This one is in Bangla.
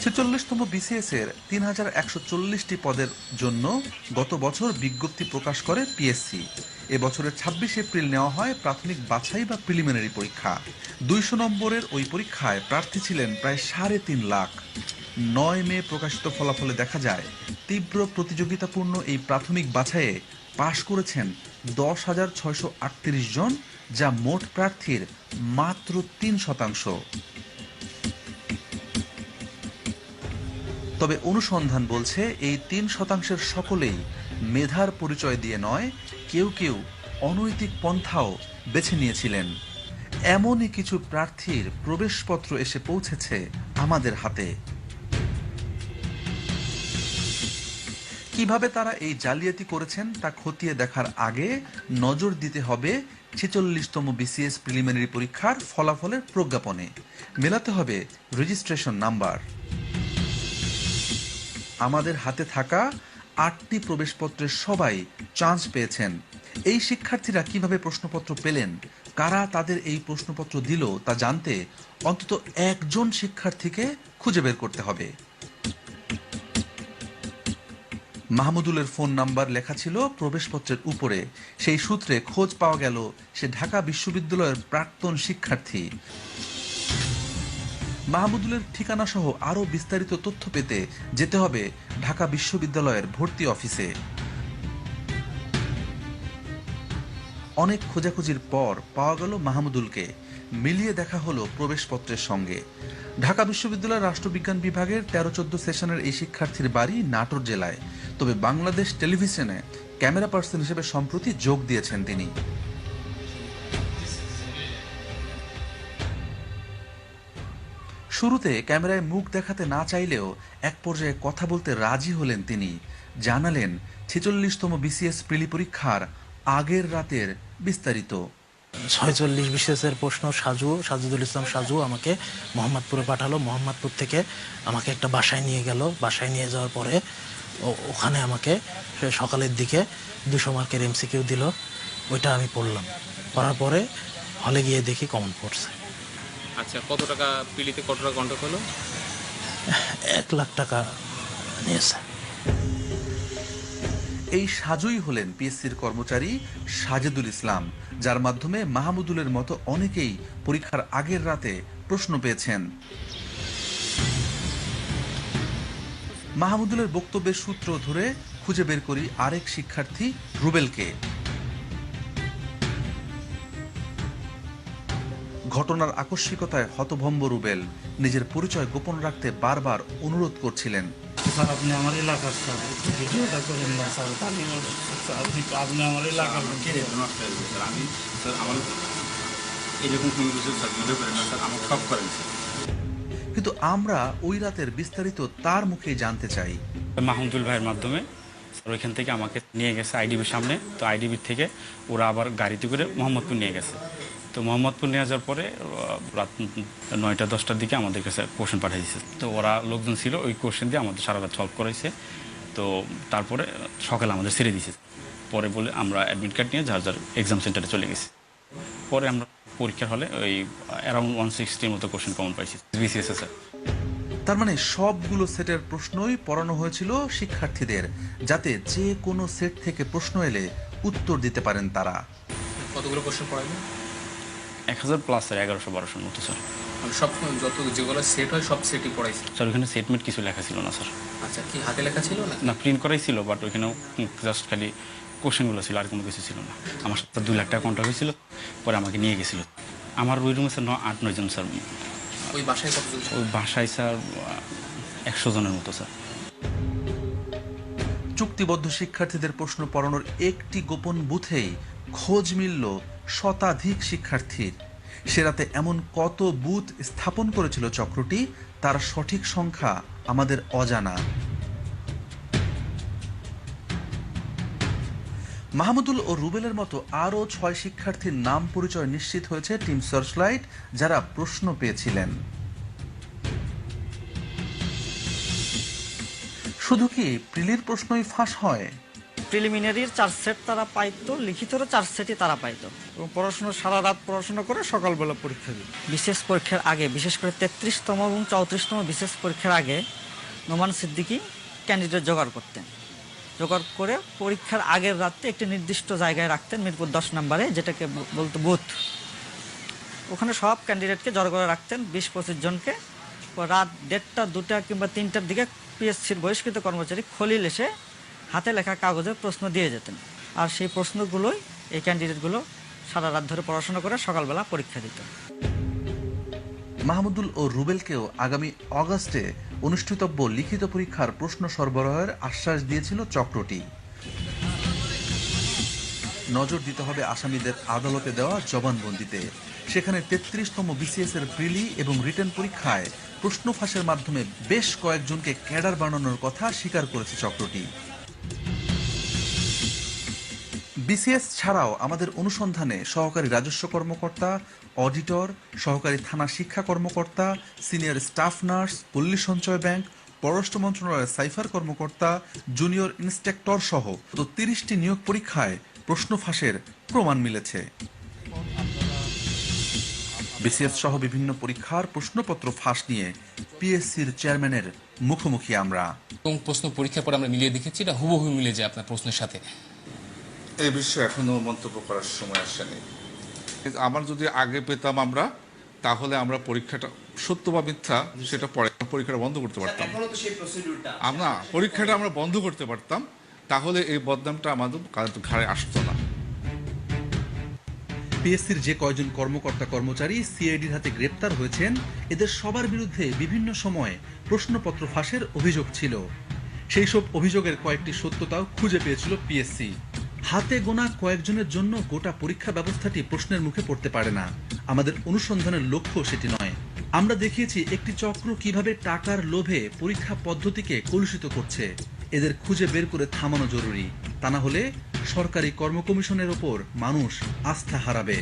ছেচল্লিশতম বিসিএস এর ৩,১৪০টি পদের জন্য গত বছর বিজ্ঞপ্তি প্রকাশ করে পিএসসি। এবছরের ২৬ এপ্রিল নেওয়া হয় প্রাথমিক বাছাই বা প্রিলিমিনারি পরীক্ষা। ২০০ নম্বরের ওই পরীক্ষায় প্রার্থী ছিলেন প্রায় ৩.৫ লাখ। ৯ মে প্রকাশিত ফলাফলে দেখা যায় তীব্র প্রতিযোগিতাপূর্ণ এই প্রাথমিক বাছাইয়ে পাশ করেছেন ১০,৬৩৮ জন, যা মোট প্রার্থীর মাত্র ৩%। তবে অনুসন্ধান বলছে এই ৩%-এর সকলেই মেধার পরিচয় দিয়ে নয়, কেউ কেউ অনৈতিক পন্থাও বেছে নিয়েছিলেন। এমনই কিছু প্রার্থীর প্রবেশপত্র এসে পৌঁছেছে আমাদের হাতে। কিভাবে তারা এই জালিয়াতি করেছেন তা খতিয়ে দেখার আগে নজর দিতে হবে ৪৬তম বিসিএস প্রিলিমিনারি পরীক্ষার ফলাফলের প্রজ্ঞাপনে। মেলাতে হবে রেজিস্ট্রেশন নাম্বার। আমাদের হাতে থাকা ৮টি প্রবেশপত্রের সবাই চান্স পেয়েছেন। এই শিক্ষার্থীরা কিভাবে প্রশ্নপত্র পেলেন, কারা তাদের এই প্রশ্নপত্র দিল তা জানতে অন্তত একজন শিক্ষার্থীকে খুঁজে বের করতে হবে। মাহমুদুলের ফোন নাম্বার লেখা ছিল প্রবেশপত্রের উপরে। সেই সূত্রে খোঁজ পাওয়া গেল সে ঢাকা বিশ্ববিদ্যালয়ের প্রাক্তন শিক্ষার্থী। মাহমুদুলের ঠিকানা সহ আরও বিস্তারিত তথ্য পেতে যেতে হবে ঢাকা বিশ্ববিদ্যালয়ের ভর্তি অফিসে। অনেক খোঁজাখুঁজির পর পাওয়া গেল মাহমুদুলকে। মিলিয়ে দেখা হলো প্রবেশপত্রের সঙ্গে। ঢাকা বিশ্ববিদ্যালয়ের রাষ্ট্রবিজ্ঞান বিভাগের ১৩-১৪ সেশনের এই শিক্ষার্থীর বাড়ি নাটোর জেলায়। তবে বাংলাদেশ টেলিভিশনে ক্যামেরা পার্সন হিসেবে সম্প্রতি যোগ দিয়েছেন তিনি। শুরুতে ক্যামেরায় মুখ দেখাতে না চাইলেও এক পর্যায়ে কথা বলতে রাজি হলেন তিনি। জানালেন ৪৬তম বিসিএস প্রিলি পরীক্ষার আগের রাতের বিস্তারিত। ৪৬ বিসিএসের প্রশ্ন সাজুদুল ইসলাম সাজু আমাকে মোহাম্মদপুরে পাঠালো। মোহাম্মদপুর থেকে আমাকে একটা বাসায় নিয়ে গেল। বাসায় নিয়ে যাওয়ার পরে ওখানে আমাকে সকালের দিকে ২০০ মার্কের এমসিকিউ দিল। ওইটা আমি পড়লাম। পড়ার পরে হলে গিয়ে দেখি কমন পড়ছে। আচ্ছা, কত টাকা পিলিতে, কত টাকা কন্ট্যাক্ট হলো? ১ লাখ টাকা নিয়েছে। এই সাজুই হলেন পিএসসির কর্মচারী সাজেদুল ইসলাম, যার মাধ্যমে মাহমুদুলের মতো অনেকেই পরীক্ষার আগের রাতে প্রশ্ন পেয়েছেন। মাহমুদুলের বক্তব্যের সূত্র ধরে খুঁজে বের করি আরেক শিক্ষার্থী রুবেলকে। ঘটনার আকস্মিকতায় হতভম্ব রুবেল নিজের পরিচয় গোপন রাখতে বারবার অনুরোধ করছিলেন। স্যার, আপনি আমার এলাকার স্যার, একটু ভিডিওটা করেন না স্যার। আপনি আমার এলাকার আমি স্যার আমার এরকম কোনো কিছু স্যার ভিডিও করেন না স্যার, আমার সব করেন স্যার। কিন্তু আমরা ওই রাতের বিস্তারিত তার মুখে জানতে চাই। মাহমুদুল ভাইয়ের মাধ্যমে স্যার ওইখান থেকে আমাকে নিয়ে গেছে আইডিবির সামনে। তো আইডিবির থেকে ওরা আবার গাড়িতে করে মোহাম্মদপুর নিয়ে গেছে। তো মোহাম্মদপুর নিয়ে যাওয়ার পরে রাত ৯টা-১০টার দিকে আমাদের কাছে কোশ্চেন পাঠিয়ে দিয়েছে। তো ওরা লোকজন ছিল, ওই কোশ্চেন দিয়ে আমাদের সারা রাত সলভ করাইছে। তো তারপরে সকালে আমাদের ছেড়ে দিয়েছে। পরে বলে আমরা অ্যাডমিট কার্ড নিয়ে যার যার এক্সাম সেন্টারে চলে গেছি। পরে আমরা পরীক্ষার হলে ওই অ্যারাউন্ড 160-র মতো কোশ্চেন কমন পাইছি বিসিএস স্যার। তার মানে সবগুলো সেটের প্রশ্নই পড়ানো হয়েছিল শিক্ষার্থীদের, যাতে যে কোনো সেট থেকে প্রশ্ন এলে উত্তর দিতে পারেন তারা। কতগুলো কোশ্চেন পড়াইলো? ১,০০০ প্লাস স্যার, ১১00-১২00-র মতো স্যার। মানে সব যত যেগুলো সেট হয় সব সেটই পড়াইছে স্যার ওইখানে সেটমেট কিছু লেখা ছিল না স্যার। আচ্ছা, কি হাতে লেখা ছিল না? না, প্রিন্ট করাই ছিল, বাট ওইখানেও জাস্ট খালি কোশ্চেনগুলো ছিল, আর কোনো কিছু ছিল না। আমার সাথে ২ লাখ টাকা কন্ট্যাক্ট হয়েছিল, পরে আমাকে নিয়ে গেছিলো। আমার ওই রুমে স্যার ৮-৯ জন স্যার। ওই বাসায় কতজন? ওই বাসায় স্যার ১০০ জনের মতো স্যার। চুক্তিবদ্ধ শিক্ষার্থীদের প্রশ্ন পড়ানোর একটি গোপন বুথেই খোঁজ মিলল শতাধিক শিক্ষার্থীর। সে রাতে এমন কত বুথ স্থাপন করেছিল চক্রটি, তার সঠিক সংখ্যা আমাদের অজানা। মাহমুদুল ও রুবেলের মতো আরও ৬ শিক্ষার্থীর নাম পরিচয় নিশ্চিত হয়েছে টিম সার্চলাইট, যারা প্রশ্ন পেয়েছিলেন। শুধু কি প্রিলির প্রশ্নই ফাঁস হয়? প্রিলিমিনারির 4 সেট তারা পাইতো, লিখিতরও 4 সেটই তারা পাইতো। এবং পড়াশোনা সারা রাত পড়াশোনা করে সকালবেলা পরীক্ষা দিত। বিশেষ পরীক্ষার আগে, বিশেষ করে 33তম এবং 34তম বিশেষ পরীক্ষার আগে নোমান সিদ্দিকী ক্যান্ডিডেট জোগাড় করতেন। জোগাড় করে পরীক্ষার আগের রাতে একটি নির্দিষ্ট জায়গায় রাখতেন, মিরপুর 10 নম্বরে, যেটাকে বলতো বুথ। ওখানে সব ক্যান্ডিডেটকে জড়ো করে রাখতেন, 20-25 জনকে। রাত 1:30, 2টা কিংবা 3টার দিকে পিএসসির বহিষ্কৃত কর্মচারী খলিল এসে হাতে লেখা কাগজে প্রশ্ন দিয়ে যেতেন। আর সেই প্রশ্নগুলোই এই ক্যান্ডিডেটগুলো সারা রাত ধরে পড়াশোনা করে সকালবেলা পরীক্ষা দিত। মাহমুদুল ও রুবেলকেও আগামী অগাস্টে অনুষ্ঠিতব্য লিখিত পরীক্ষার প্রশ্ন সরবরাহের আশ্বাস দিয়েছিল চক্রটি। নজর দিতে হবে আসামিদের আদালতে দেওয়া জবানবন্দিতে। সেখানে 33তম বিসিএস এর প্রিলি এবং রিটেন পরীক্ষায় প্রশ্ন ফাঁসের মাধ্যমে বেশ কয়েকজনকে ক্যাডার বানানোর কথা স্বীকার করেছে চক্রটি। বিসিএস ছাড়াও আমাদের অনুসন্ধানে সহকারী রাজস্ব কর্মকর্তা, অডিটর, সহকারী থানা শিক্ষা কর্মকর্তা, সিনিয়র স্টাফ নার্স, পল্লী সঞ্চয় ব্যাংক, পররাষ্ট্র মন্ত্রণালয়ের সাইফার কর্মকর্তা, জুনিয়র ইন্সপেক্টর সহ 30টি নিয়োগ পরীক্ষায় প্রশ্ন ফাঁসের প্রমাণ মিলেছে। বিসিএস সহ বিভিন্ন পরীক্ষার প্রশ্নপত্র ফাঁস নিয়ে পিএসসির চেয়ারম্যানের মুখোমুখি আমরা। এবং প্রশ্ন পরীক্ষার পর আমরা মিলিয়ে দেখেছি, এটা হুবহু মিলে যায় আপনার প্রশ্নের সাথে। এই বিষয়ে এখনো মন্তব্য করার সময় আসেনি। আমার যদি আগে পেতাম আমরা, তাহলে আমরা পরীক্ষাটা সত্য বা মিথ্যা সেটা পরে পরীক্ষাটা বন্ধ করতে পারতাম। আমরা পরীক্ষাটা আমরা বন্ধ করতে পারতাম, তাহলে এই বদনামটা আমাদের ঘাড়ে আসতো না। পিএসসির যে কয়জন কর্মকর্তা কর্মচারী সিআইডির হাতে গ্রেপ্তার হয়েছেন, এদের সবার বিরুদ্ধে বিভিন্ন সময়ে প্রশ্নপত্র ফাঁসের অভিযোগ ছিল। সেই সব অভিযোগের কয়েকটি সত্যতাও খুঁজে পেয়েছিল পিএসসি। হাতে গোনা কয়েকজনের জন্য গোটা পরীক্ষা ব্যবস্থাটি প্রশ্নের মুখে পড়তে পারে না। আমাদের অনুসন্ধানের লক্ষ্য সেটি নয়। আমরা দেখিয়েছি একটি চক্র কিভাবে টাকার লোভে পরীক্ষা পদ্ধতিকে কলুষিত করছে। এদের খুঁজে বের করে থামানো জরুরি, তা না হলে সরকারি কর্ম কমিশনের ওপর মানুষ আস্থা হারাবে।